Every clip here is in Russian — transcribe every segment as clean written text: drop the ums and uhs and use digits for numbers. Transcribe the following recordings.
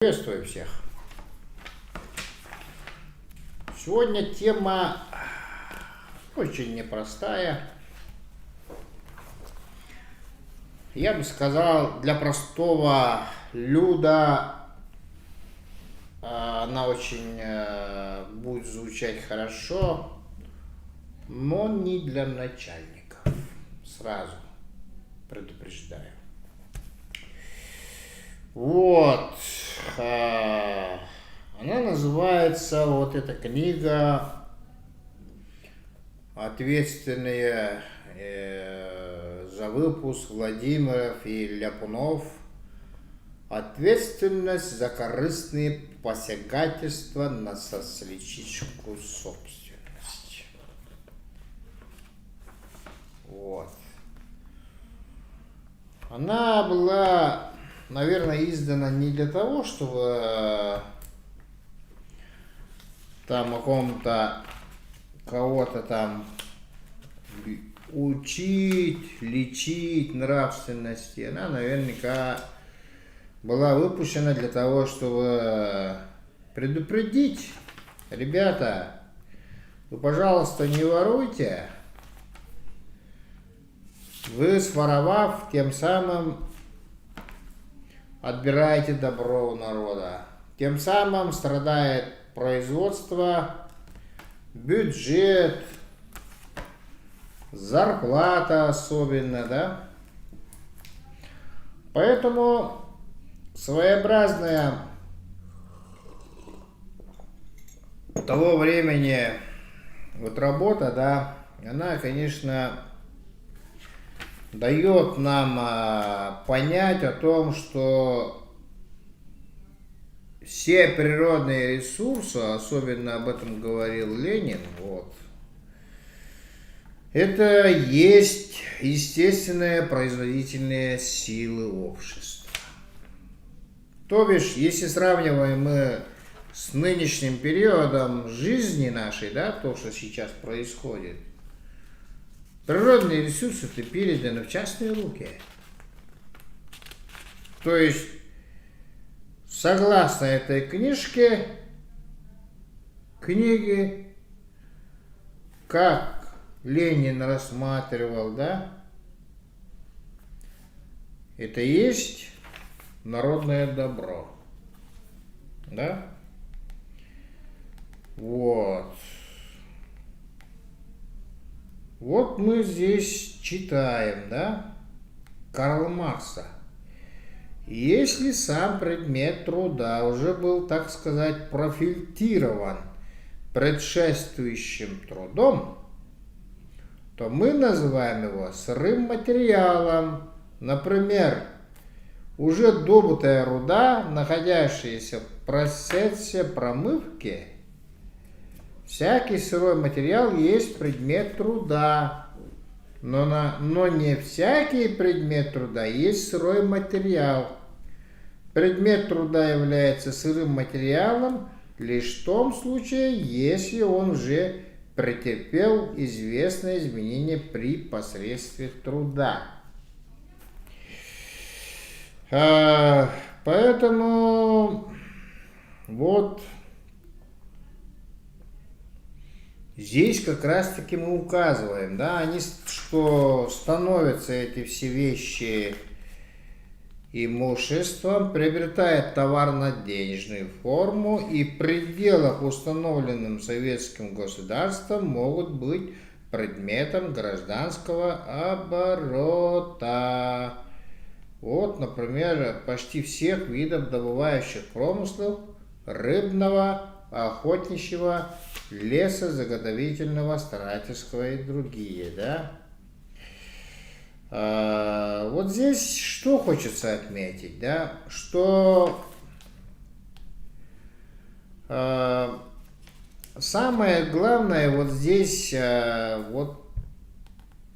Приветствую всех. Сегодня тема очень непростая. Я бы сказал, для простого люда она очень будет звучать хорошо, но не для начальников. Сразу предупреждаю. Вот. Она называется, вот эта книга, ответственные за выпуск Владимиров и Ляпунов. Ответственность за корыстные посягательства на социалистическую собственность. Вот. Она была, наверное, издана не для того, чтобы там кого-то там учить, лечить нравственности. Она наверняка была выпущена для того, чтобы предупредить: ребята, вы, пожалуйста, не воруйте. Вы, своровав, тем самым отбираете добро у народа. Тем самым страдает производство, бюджет, зарплата особенно, да? Поэтому своеобразная того времени вот работа, да, она, конечно, дает нам понять о том, что все природные ресурсы, особенно об этом говорил Ленин, вот, это есть естественные производительные силы общества. То бишь, если сравниваем мы с нынешним периодом жизни нашей, да, то, что сейчас происходит, природные ресурсы-то переданы в частные руки. То есть, согласно этой книге, как Ленин рассматривал, да, это есть народное добро, да, вот. Вот мы здесь читаем, да, Карла Маркса. Если сам предмет труда уже был, так сказать, профильтрирован предшествующим трудом, то мы называем его сырым материалом. Например, уже добытая руда, находящаяся в процессе промывки. Всякий сырой материал есть предмет труда, но не всякий предмет труда есть сырой материал. Предмет труда является сырым материалом лишь в том случае, если он уже претерпел известные изменения при посредстве труда. Поэтому вот здесь как раз таки мы указываем, да, что становятся эти все вещи имуществом, приобретает товарно-денежную форму и в пределах, установленным советским государством, могут быть предметом гражданского оборота. Вот, например, почти всех видов добывающих промыслов: рыбного, охотничьего, лесозаготовительного, старательского и другие, да. Вот здесь что хочется отметить, да, что самое главное вот здесь, вот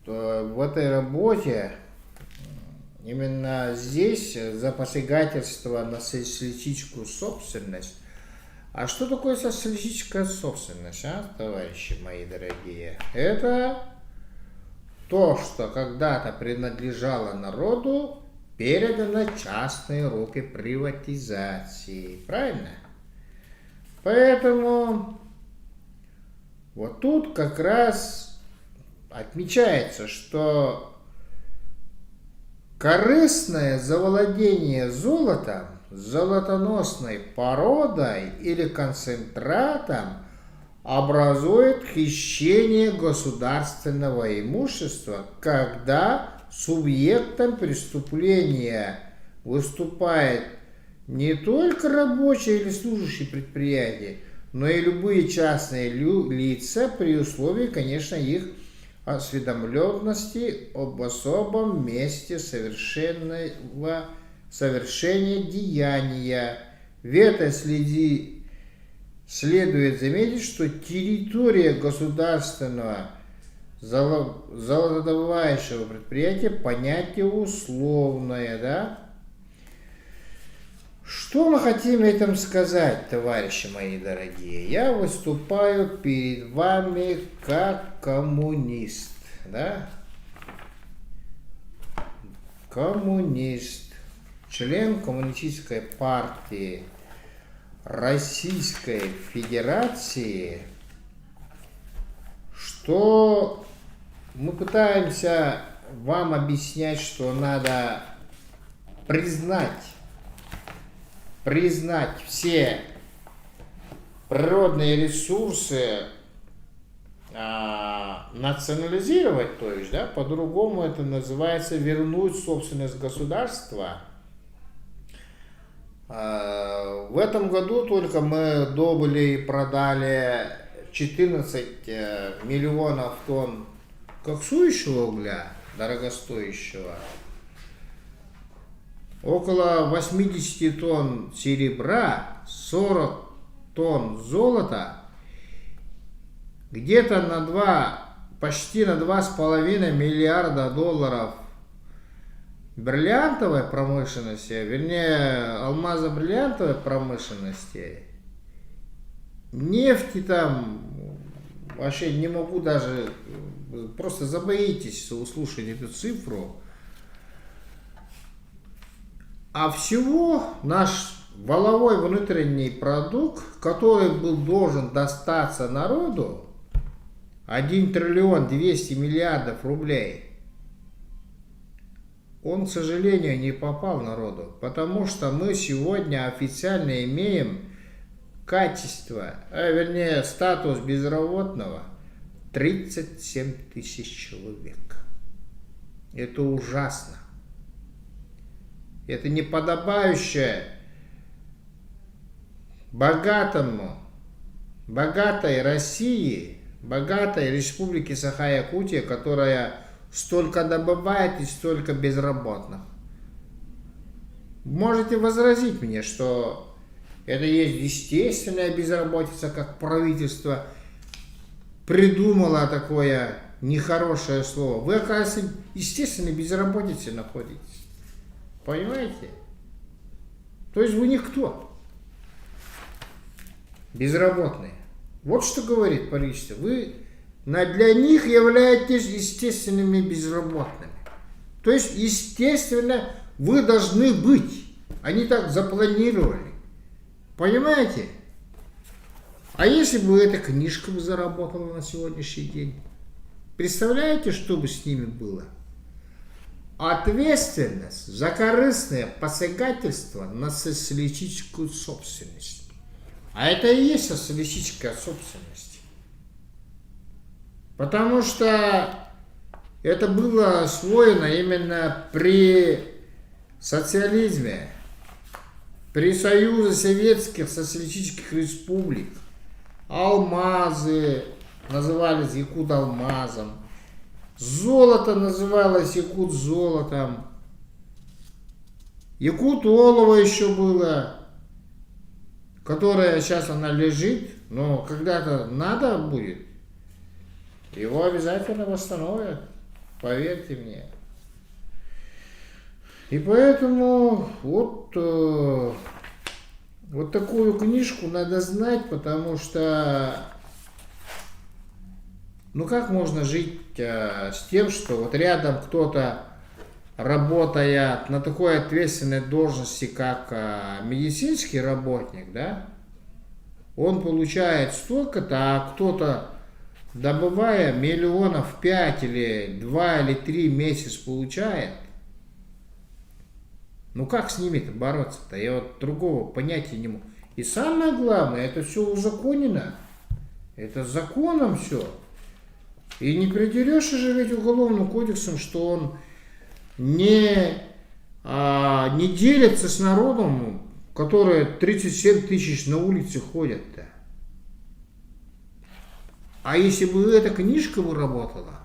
в этой работе, именно здесь за посягательство на социалистическую собственность. А что такое социалистическая собственность, товарищи мои дорогие? Это то, что когда-то принадлежало народу, передано в частные руки приватизации. Правильно? Поэтому вот тут как раз отмечается, что корыстное завладение золотом, золотоносной породой или концентратом образует хищение государственного имущества, когда субъектом преступления выступает не только рабочие или служащие предприятия, но и любые частные лица при условии, конечно, их осведомленности об особом месте совершения деяния. В этой следует заметить, что территория государственного золотодобывающего предприятия понятие условное, да? Что мы хотим этим сказать, товарищи мои дорогие? Я выступаю перед вами как коммунист, да? Коммунист, член Коммунистической партии Российской Федерации, что мы пытаемся вам объяснять, что надо признать все природные ресурсы, национализировать, то есть, да, по-другому это называется вернуть собственность государства. В этом году только мы добыли и продали 14 миллионов тонн коксующего угля, дорогостоящего, около 80 тонн серебра, 40 тонн золота, где-то почти на 2,5 миллиарда долларов бриллиантовой промышленности, вернее, алмазо-бриллиантовой промышленности, нефти там, вообще не могу даже, просто забоитесь услышать эту цифру. А всего наш валовой внутренний продукт, который был должен достаться народу, 1 триллион 200 миллиардов рублей, он, к сожалению, не попал народу, потому что мы сегодня официально имеем качество, вернее, статус безработного 37 тысяч человек. Это ужасно. Это неподобающее богатой России, богатой республике Саха-Якутия, которая столько добывает и столько безработных. Можете возразить мне, что это есть естественная безработица, как правительство придумало такое нехорошее слово. Вы, оказывается, естественно, безработице находитесь. Понимаете? То есть вы никто. Безработные. Вот что говорит правительство. Вы для них являетесь естественными безработными. То есть, естественно, вы должны быть. Они так запланировали. Понимаете? А если бы эта книжка заработала на сегодняшний день? Представляете, что бы с ними было? Ответственность за корыстное посягательство на социалистическую собственность. А это и есть социалистическая собственность. Потому что это было освоено именно при социализме, при Союзе Советских Социалистических Республик. Алмазы назывались якут-алмазом. Золото называлось якут-золотом. Якут-олово еще было, которое сейчас она лежит, но когда-то надо будет, его обязательно восстановят, поверьте мне. И поэтому вот такую книжку надо знать, потому что ну как можно жить с тем, что вот рядом кто-то работая на такой ответственной должности, как медицинский работник, да, он получает столько-то, а кто-то, добывая миллионов 5 или 2 или 3 месяца получает. Ну как с ними-то бороться-то? Я вот другого понятия не могу. И самое главное, это все узаконено. Это законом все. И не придерешься же ведь уголовным кодексом, что он не делится с народом, которые 37 тысяч на улице ходят-то. А если бы эта книжка бы работала,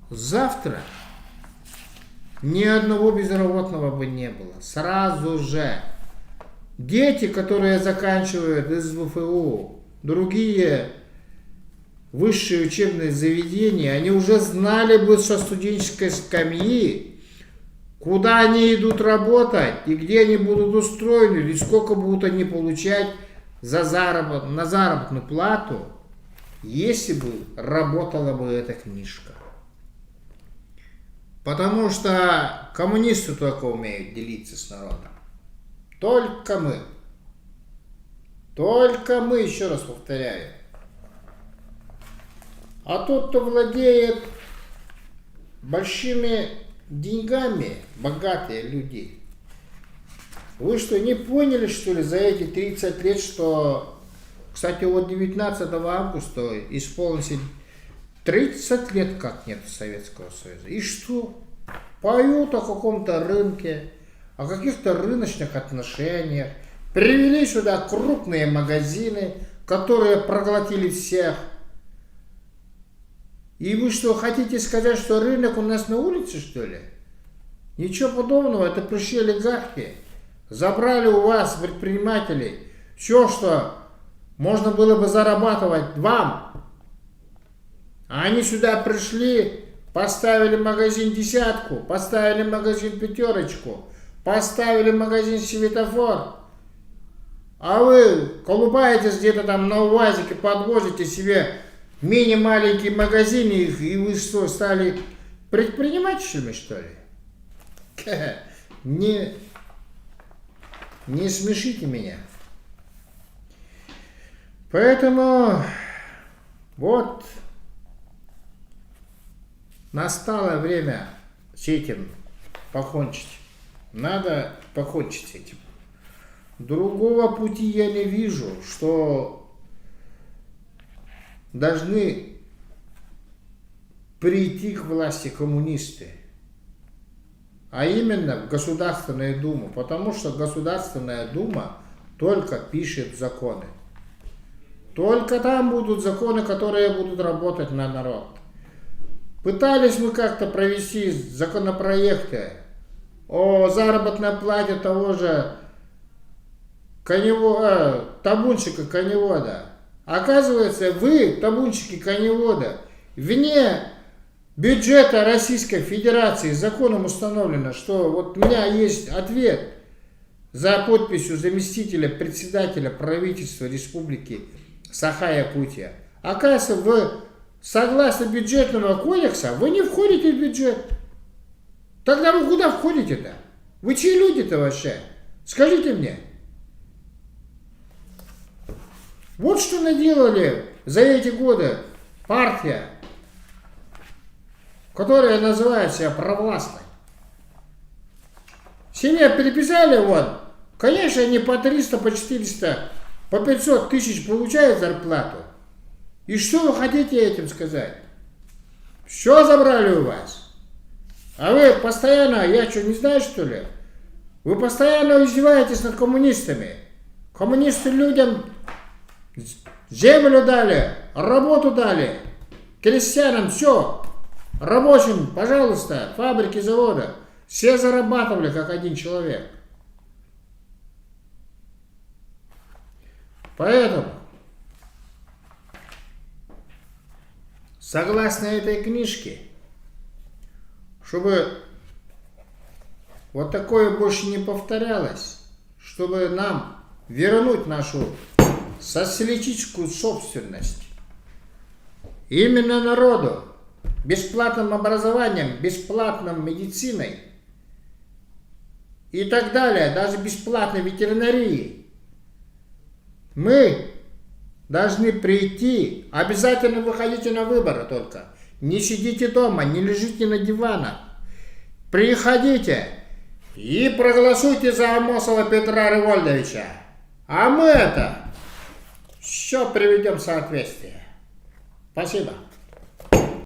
завтра ни одного безработного бы не было. Сразу же. Дети, которые заканчивают из ВФУ, другие высшие учебные заведения, они уже знали бы со студенческой скамьи, куда они идут работать, и где они будут устроены, и сколько будут они получать за на заработную плату, если бы работала бы эта книжка. Потому что коммунисты только умеют делиться с народом. Только мы. Только мы, еще раз повторяю. А тот, кто владеет большими деньгами, богатые люди. Вы что, не поняли, что ли, за эти 30 лет, что, кстати, вот 19 августа исполнилось 30 лет как нет Советского Союза. И что? Поют о каком-то рынке, о каких-то рыночных отношениях. Привели сюда крупные магазины, которые проглотили всех. И вы что, хотите сказать, что рынок у нас на улице, что ли? Ничего подобного, это пришли олигархи. Забрали у вас, предпринимателей, все, что можно было бы зарабатывать вам. А они сюда пришли, поставили магазин десятку, поставили магазин пятерочку, поставили магазин светофор. А вы колупаетесь где-то там на УАЗике, подвозите себе мини-маленький магазин, и вы что, стали предпринимателями, что ли? Не смешите меня. Поэтому вот настало время с этим покончить. Надо покончить с этим. Другого пути я не вижу, что должны прийти к власти коммунисты, а именно в Государственную Думу, потому что Государственная Дума только пишет законы. Только там будут законы, которые будут работать на народ. Пытались мы как-то провести законопроекты о заработной плате того же табунщика коневода. Оказывается, вы, табунщики коневода, вне бюджета Российской Федерации законом установлено, что вот у меня есть ответ за подписью заместителя председателя правительства Республики Саха-Якутия. Оказывается, вы, согласно бюджетного кодекса, вы не входите в бюджет. Тогда вы куда входите-то? Вы чьи люди-то вообще? Скажите мне. Вот что наделали за эти годы партия, которая называет себя провластной. Семья переписали, вот, конечно, они по 300, по 400, по 500 тысяч получают зарплату. И что вы хотите этим сказать? Все забрали у вас. А вы постоянно, я что, не знаю, что ли? Вы постоянно издеваетесь над коммунистами. Коммунисты людям землю дали, работу дали, крестьянам все, рабочим, пожалуйста, фабрики, заводы, все зарабатывали как один человек. Поэтому, согласно этой книжке, чтобы вот такое больше не повторялось, чтобы нам вернуть нашу социалистическую собственность именно народу, бесплатным образованием, бесплатной медициной и так далее, даже бесплатной ветеринарией. Мы должны прийти, обязательно выходите на выборы только. Не сидите дома, не лежите на диванах. Приходите и проголосуйте за Амосова Петра Револьдовича. А мы это все приведем в соответствие. Спасибо.